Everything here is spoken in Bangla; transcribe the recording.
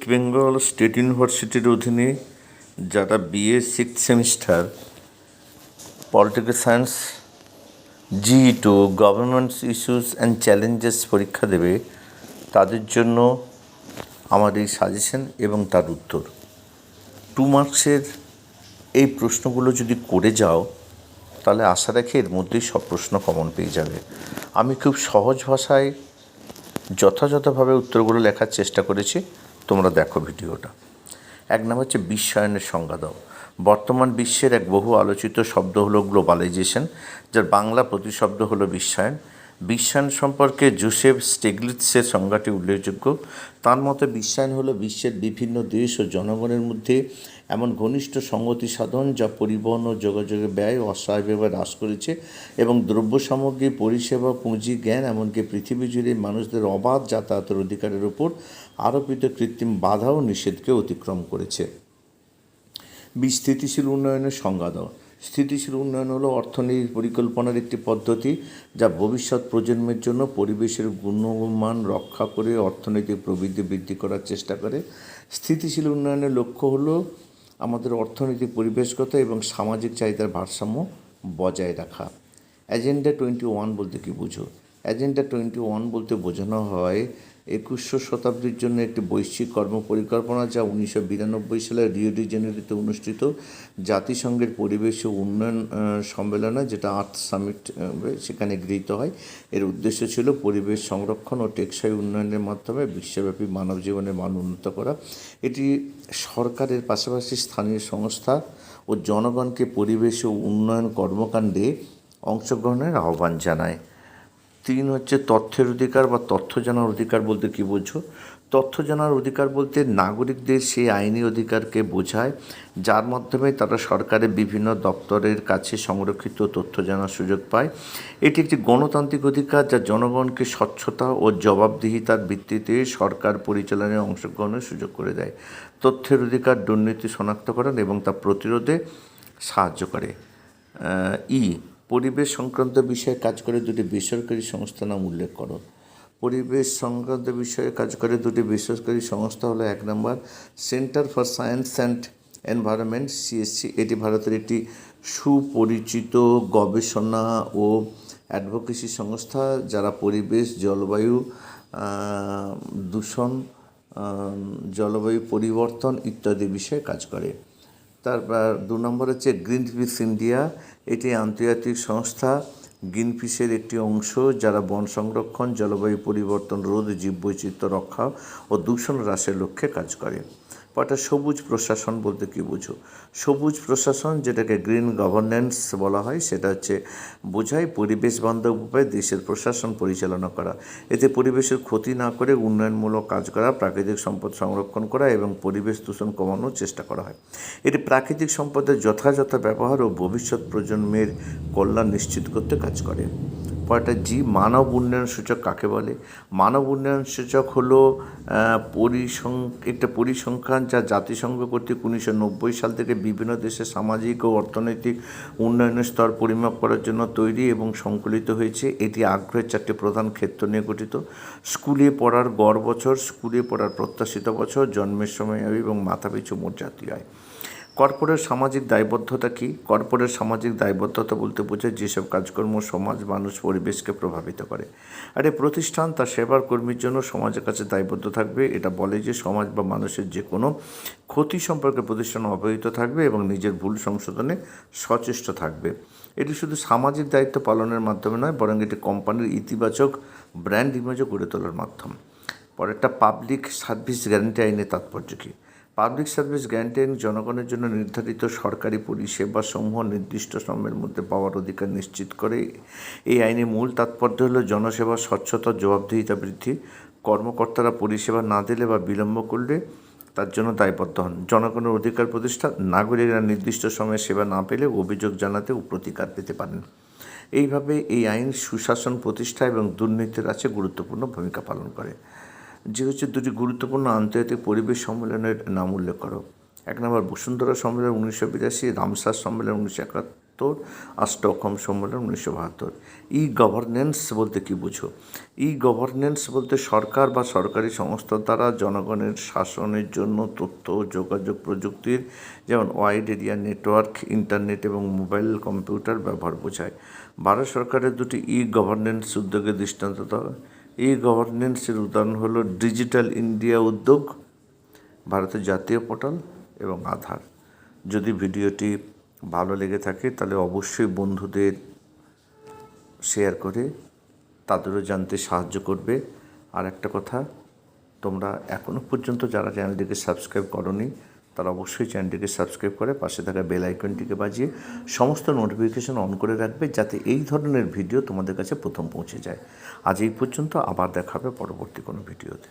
বেঙ্গল স্টেট ইউনিভার্সিটির অধীনে যারা BA six semester political science GE2 governance issues and challenges পরীক্ষা দেবে তাদের জন্য আমার এই সাজেশন এবং তার উত্তর 2 মার্কসের এই প্রশ্নগুলো যদি করে যাও তাহলে আশা রাখি এর মধ্যেই সব প্রশ্ন কমন পেয়ে যাবে। আমি খুব সহজ ভাষায় যথাযথভাবে উত্তরগুলো লেখার চেষ্টা করেছি, তোমরা দেখো ভিডিওটা। 1 নম্বর হচ্ছে বিশ্বায়নের সংজ্ঞা দাও। বর্তমান বিশ্বের এক বহু আলোচিত শব্দ হলো গ্লোবালাইজেশন, যার বাংলা প্রতিশব্দ হলো বিশ্বায়ন। বিশ্বায়ন সম্পর্কে জোসেফ স্টিগলিৎসের সংজ্ঞাটি উল্লেখযোগ্য। তার মতে বিশ্বায়ন হলো বিশ্বের বিভিন্ন দেশ ও জনগণের মধ্যে এমন ঘনিষ্ঠ সংগতি সাধন যা পরিবহন ও যোগাযোগের ব্যয় অস্বাভাবিকভাবে হ্রাস করেছে এবং দ্রব্য সামগ্রী, পরিষেবা, পুঁজি, জ্ঞান এমনকি পৃথিবী জুড়ে মানুষদের অবাধ যাতায়াতের অধিকারের উপর আরোপিত কৃত্রিম বাধা ও নিষেধকে অতিক্রম করেছে। স্থিতিশীল উন্নয়নের সংজ্ঞা দাও। স্থিতিশীল উন্নয়ন হলো অর্থনীতির পরিকল্পনার একটি পদ্ধতি যা ভবিষ্যৎ প্রজন্মের জন্য পরিবেশের গুণমান রক্ষা করে অর্থনৈতিক প্রবৃদ্ধি বৃদ্ধি করার চেষ্টা করে। স্থিতিশীল উন্নয়নের লক্ষ্য হলো আমাদের অর্থনৈতিক, পরিবেশগত এবং সামাজিক চাহিদার ভারসাম্য বজায় রাখা। এজেন্ডা 21 বলতে কী বুঝো? এজেন্ডা 21 বলতে বোঝানো হয় 21শো শতাব্দীর জন্য একটি বৈশ্বিক কর্মপরিকল্পনা যা 1992 সালে রিও ডি জেনেরিওতে অনুষ্ঠিত জাতিসংঘের পরিবেশ ও উন্নয়ন সম্মেলনে, যেটা আর্থ সামিট, সেখানে গৃহীত হয়। এর উদ্দেশ্য ছিল পরিবেশ সংরক্ষণ ও টেকসই উন্নয়নের মাধ্যমে বিশ্বব্যাপী মানব জীবনের মান উন্নত করা। এটি সরকারের পাশাপাশি স্থানীয় সংস্থা ও জনগণকে পরিবেশ ও উন্নয়ন কর্মকাণ্ডে অংশগ্রহণের আহ্বান জানায়। 3 হচ্ছে তথ্যের অধিকার বা তথ্য জানার অধিকার বলতে কী বোঝো? তথ্য জানার অধিকার বলতে নাগরিকদের সেই আইনি অধিকারকে বোঝায় যার মাধ্যমে তারা সরকারের বিভিন্ন দপ্তরের কাছে সংরক্ষিত তথ্য জানার সুযোগ পায়। এটি একটি গণতান্ত্রিক অধিকার যা জনগণকে স্বচ্ছতা ও জবাবদিহিতার ভিত্তিতে সরকার পরিচালনায় অংশগ্রহণের সুযোগ করে দেয়। তথ্যের অধিকার দুর্নীতি শনাক্তকরণ এবং তা প্রতিরোধে সাহায্য করে। পরিবেশ সংক্রান্ত বিষয়ে কাজ করে 2টি বেসরকারি সংস্থার নাম উল্লেখ করো। পরিবেশ সংক্রান্ত বিষয়ে কাজ করে 2টি বেসরকারি সংস্থা হলো 1 নম্বর centre for science and environment, CSC। এটি ভারতের একটি সুপরিচিত গবেষণা ও অ্যাডভোকেসি সংস্থা যারা পরিবেশ, জলবায়ু দূষণ, জলবায়ু পরিবর্তন ইত্যাদি বিষয়ে কাজ করে। তারপর 2 নম্বর হচ্ছে গ্রিনপিস ইন্ডিয়া। এটি আন্তর্জাতিক সংস্থা গ্রিনপিসের একটি অংশ যারা বন সংরক্ষণ, জলবায়ু পরিবর্তন রোধ, জীববৈচিত্র্য রক্ষা ও দূষণ হ্রাসের লক্ষ্যে কাজ করে। কয়টা সবুজ প্রশাসন বলতে কী বুঝো? সবুজ প্রশাসন, যেটাকে গ্রিন গভর্নেন্স বলা হয়, সেটা হচ্ছে বোঝায় পরিবেশ বান্ধব উপায়ে দেশের প্রশাসন পরিচালনা করা। এতে পরিবেশের ক্ষতি না করে উন্নয়নমূলক কাজ করা, প্রাকৃতিক সম্পদ সংরক্ষণ করা এবং পরিবেশ দূষণ কমানোর চেষ্টা করা হয়। এটি প্রাকৃতিক সম্পদের যথাযথ ব্যবহার ও ভবিষ্যৎ প্রজন্মের কল্যাণ নিশ্চিত করতে কাজ করে। পরেরটা মানব উন্নয়ন সূচক কাকে বলে? মানব উন্নয়ন সূচক হলো একটা পরিসংখ্যান যা জাতিসংঘ কর্তৃক 1990 সাল থেকে বিভিন্ন দেশের সামাজিক ও অর্থনৈতিক উন্নয়নের স্তর পরিমাপ করার জন্য তৈরি এবং সংকলিত হয়েছে। এটি আগ্রহের 4টি প্রধান ক্ষেত্র নিয়ে গঠিত: স্কুলে পড়ার গড় বছর, স্কুলে পড়ার প্রত্যাশিত বছর, জন্মের সময় এবং মাথাপিছু মোট জাতীয় আয়। কর্পোরেট সামাজিক দায়বদ্ধতা কী? কর্পোরেট সামাজিক দায়বদ্ধতা বলতে বোঝায় যেসব কাজকর্ম সমাজ, মানুষ, পরিবেশকে প্রভাবিত করে। আর এই প্রতিষ্ঠান তার সেবার কর্মীর জন্য সমাজের কাছে দায়বদ্ধ থাকবে। এটা বলে যে সমাজ বা মানুষের যে কোনো ক্ষতি সম্পর্কে প্রতিষ্ঠান অবহিত থাকবে এবং নিজের ভুল সংশোধনে সচেষ্ট থাকবে। এটি শুধু সামাজিক দায়িত্ব পালনের মাধ্যমে নয়, বরং এটি কোম্পানির ইতিবাচক ব্র্যান্ড ইমেজও গড়ে তোলার মাধ্যম। পরেরটা পাবলিক সার্ভিস গ্যারান্টি আইনের তাৎপর্য কী? পাবলিক সার্ভিস গ্যারান্টি আইন জনগণের জন্য নির্ধারিত সরকারি পরিষেবা সমূহ নির্দিষ্ট সময়ের মধ্যে পাওয়ার অধিকার নিশ্চিত করে। এই আইনের মূল তাৎপর্য হলো জনসেবা, স্বচ্ছতা, জবাবদিহিতা বৃদ্ধি। কর্মকর্তারা পরিষেবা না দিলে বা বিলম্ব করলে তার জন্য দায়বদ্ধ হন। জনগণের অধিকার প্রতিষ্ঠা, নাগরিকরা নির্দিষ্ট সময়ে সেবা না পেলে অভিযোগ জানাতে ও প্রতিকার পেতে পারেন। এইভাবে এই আইন সুশাসন প্রতিষ্ঠা এবং দুর্নীতির কাছে গুরুত্বপূর্ণ ভূমিকা পালন করে। যে হচ্ছে 2টি গুরুত্বপূর্ণ আন্তর্জাতিক পরিবেশ সম্মেলনের নাম উল্লেখ করো। 1 নম্বর বসুন্ধরা সম্মেলন 1982, রামসার সম্মেলন আর স্টকহোম সম্মেলন 1972। ই গভর্নেন্স বলতে কী বুঝো? ই গভর্নেন্স বলতে সরকার বা সরকারি সংস্থা দ্বারা জনগণের শাসনের জন্য তথ্য ও যোগাযোগ প্রযুক্তির, যেমন ওয়াইড এরিয়া নেটওয়ার্ক, ইন্টারনেট এবং মোবাইল কম্পিউটার ব্যবহার বোঝায়। ভারত সরকারের দুটি ই গভর্নেন্স উদ্যোগের দৃষ্টান্ত দেওয়া। ই গভর্নেন্সের উদাহরণ হলো ডিজিটাল ইন্ডিয়া উদ্যোগ, ভারতের জাতীয় পোর্টাল এবং আধার। যদি ভিডিওটি ভালো লেগে থাকে তাহলে অবশ্যই বন্ধুদের শেয়ার করে তাদেরও জানতে সাহায্য করবে। আর একটা কথা, তোমরা এখনও পর্যন্ত যারা চ্যানেলটিকে সাবস্ক্রাইব করোনি তারা অবশ্যই চ্যানেলটিকে সাবস্ক্রাইব করে পাশে থাকা বেল আইকনটিকে বাজিয়ে সমস্ত নোটিফিকেশন অন করে রাখবে, যাতে এই ধরনের ভিডিও তোমাদের কাছে প্রথম পৌঁছে যায়। আজ এই পর্যন্ত, আবার দেখা হবে পরবর্তী কোনো ভিডিওতে।